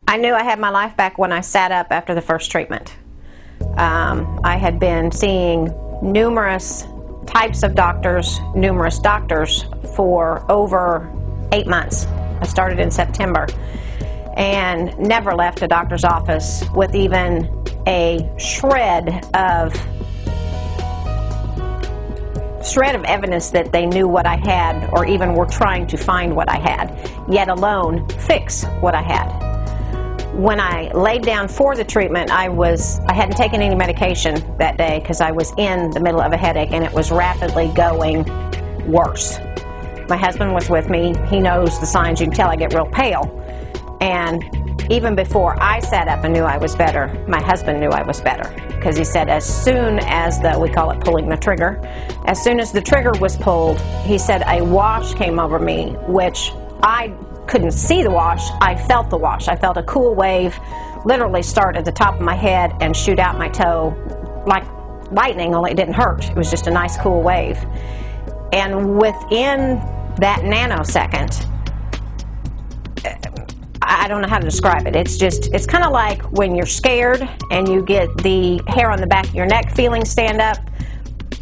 I knew I had my life back when I sat up after the first treatment. I had been seeing numerous types of doctors, numerous doctors for over 8 months. I started in September and never left a doctor's office with even a shred of evidence that they knew what I had or even were trying to find what I had, yet alone fix what I had. When I laid down for the treatment, I hadn't taken any medication that day because I was in the middle of a headache and it was rapidly going worse. My husband was with me. He knows the signs. You can tell I get real pale. And even before I sat up and knew I was better, my husband knew I was better, because he said as soon as we call it pulling the trigger, as soon as the trigger was pulled, he said a wash came over me, which I couldn't see the wash. I felt the wash. I felt a cool wave literally start at the top of my head and shoot out my toe like lightning, only it didn't hurt. It was just a nice cool wave. And within that nanosecond, I don't know how to describe it. It's kind of like when you're scared and you get the hair on the back of your neck feeling stand up.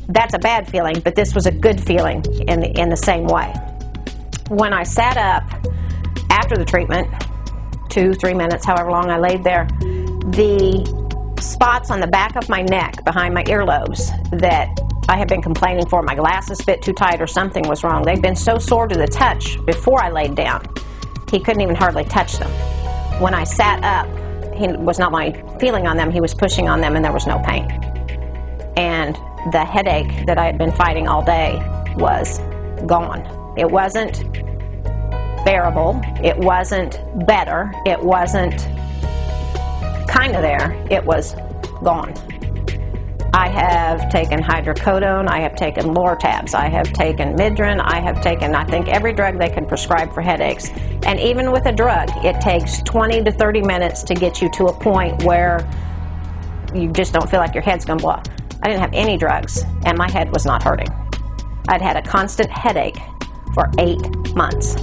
That's a bad feeling, but this was a good feeling in the same way. When I sat up after the treatment, 2-3 minutes, however long I laid there, the spots on the back of my neck, behind my earlobes, that I had been complaining for, my glasses fit too tight or something was wrong. They'd been so sore to the touch before I laid down. He couldn't even hardly touch them. When I sat up, he was not only feeling on them, he was pushing on them, and there was no pain. And the headache that I had been fighting all day was gone. It wasn't bearable. It wasn't better. It wasn't kind of there. It was gone. I have taken hydrocodone, I have taken Lortabs, I have taken Midrin, I have taken, I think, every drug they can prescribe for headaches. And even with a drug, it takes 20 to 30 minutes to get you to a point where you just don't feel like your head's going to blow. I didn't have any drugs, and my head was not hurting. I'd had a constant headache for 8 months.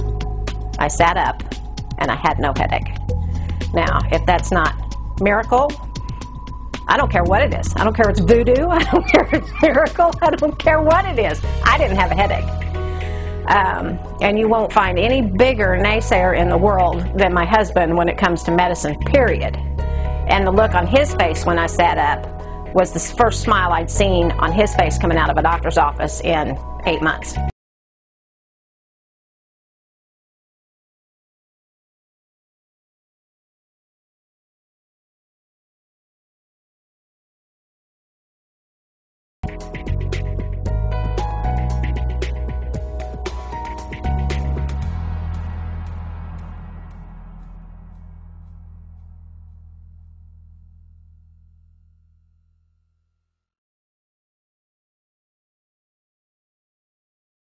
I sat up, and I had no headache. Now, if that's not miracle, I don't care what it is. I don't care if it's voodoo. I don't care if it's miracle. I don't care what it is. I didn't have a headache. And you won't find any bigger naysayer in the world than my husband when it comes to medicine, period. And the look on his face when I sat up was the first smile I'd seen on his face coming out of a doctor's office in 8 months.